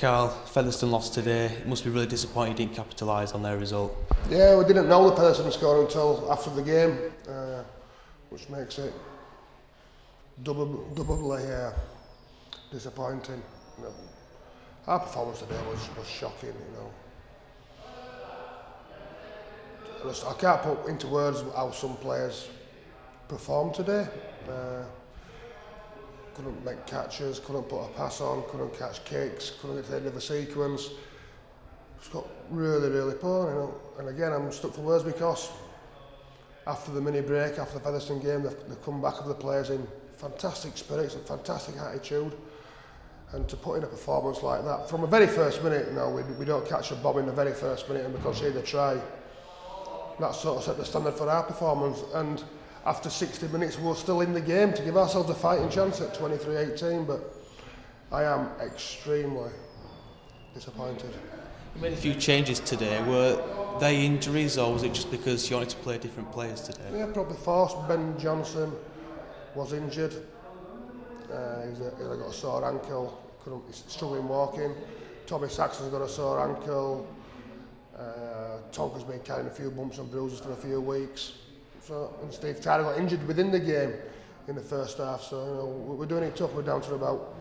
Karl, Featherstone lost today. It must be really disappointing you didn't capitalise on their result. Yeah, we didn't know the Featherstone score until after the game, which makes it doubly disappointing. You know, our performance today was shocking. You know, I can't put into words how some players performed today. Couldn't make catches, couldn't put a pass on, couldn't catch kicks, couldn't get to the end of the sequence. It's got really poor, you know. And again, I'm stuck for words because after the mini break, after the Featherstone game, the comeback of the players in fantastic spirits and fantastic attitude. And to put in a performance like that, from the very first minute, you know, we don't catch a bomb in the very first minute and we concede a try. That sort of set the standard for our performance. And after 60 minutes, we were still in the game to give ourselves a fighting chance at 23-18, but I am extremely disappointed. You made a few changes today. Were they injuries or was it just because you wanted to play different players today? Yeah, probably forced. Ben Johnson was injured. He's got a sore ankle, he's struggling walking. Tommy Saxon's got a sore ankle. Tonka's been carrying a few bumps and bruises for a few weeks. So, and Steve Tyler got injured within the game in the first half. So, you know, we're doing it tough. We're down to about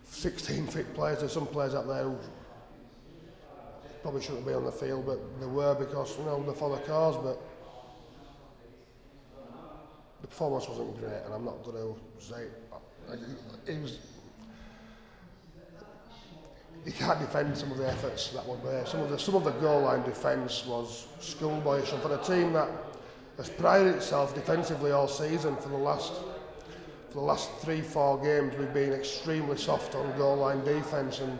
16 fit players. There's some players out there who probably shouldn't be on the field, but they were because, you know, they're for the cause. But the performance wasn't great, and I'm not going to say it was. You can't defend some of the efforts that were there. Some of the goal line defence was schoolboyish, and for a team that has prided itself defensively all season for the last 3-4 games, we've been extremely soft on goal line defence. And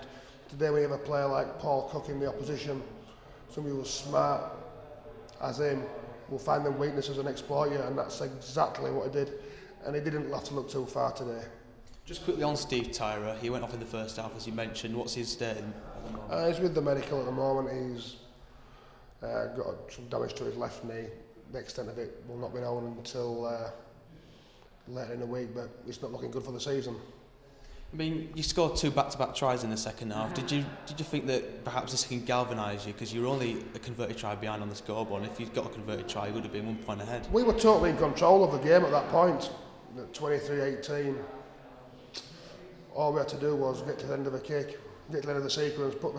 today we have a player like Paul Cook in the opposition, somebody who's smart as him, will find them weaknesses and exploit you, and that's exactly what he did. And he didn't have to look too far today. Just quickly on Steve Tyler, he went off in the first half as you mentioned. What's his state? He's with the medical at the moment. He's got some damage to his left knee. The extent of it will not be known until later in the week, but it's not looking good for the season. I mean, you scored 2 back-to-back tries in the second half. Did you think that perhaps this can galvanise you? Because you were only a converted try behind on the scoreboard, and if you'd got a converted try, you would have been 1 point ahead. We were totally in control of the game at that point, at 23-18. All we had to do was get to the end of a kick, get to the end of the sequence, put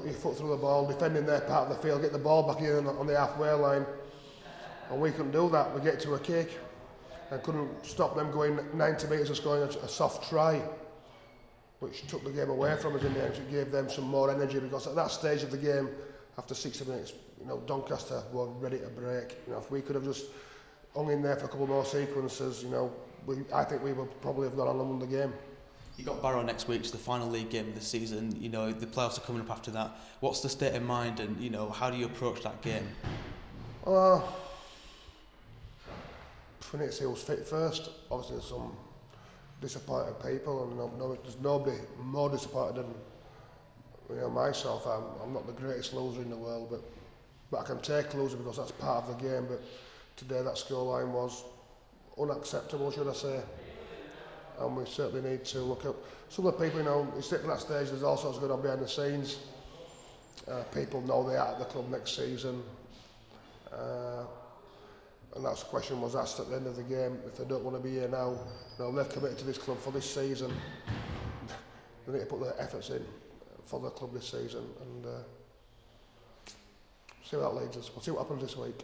your foot through the ball, defending their part of the field, get the ball back in on the halfway line. And we couldn't do that. We get to a kick and couldn't stop them going 90 metres and scoring a soft try, which took the game away from us in the end. It gave them some more energy because at that stage of the game, after 60 minutes, you know, Doncaster were ready to break. You know, if we could have just hung in there for a couple more sequences, you know, I think we would probably have gone on and won the game. You got Barrow next week, it's the final league game of the season. You know, the playoffs are coming up after that. What's the state of mind, and you know, how do you approach that game? We need to see who's fit first. Obviously, there's some disappointed people, and there's nobody more disappointed than myself. I'm not the greatest loser in the world, but I can take loser because that's part of the game. But today, that scoreline was unacceptable, should I say? And we certainly need to look at some of the people. You know, you sit to that stage. There's all sorts going on behind the scenes. People know they are at the club next season. And that's the question was asked at the end of the game. If they don't want to be here now, they've committed to this club for this season. They need to put their efforts in for the club this season and see where that leads us. We'll see what happens this week.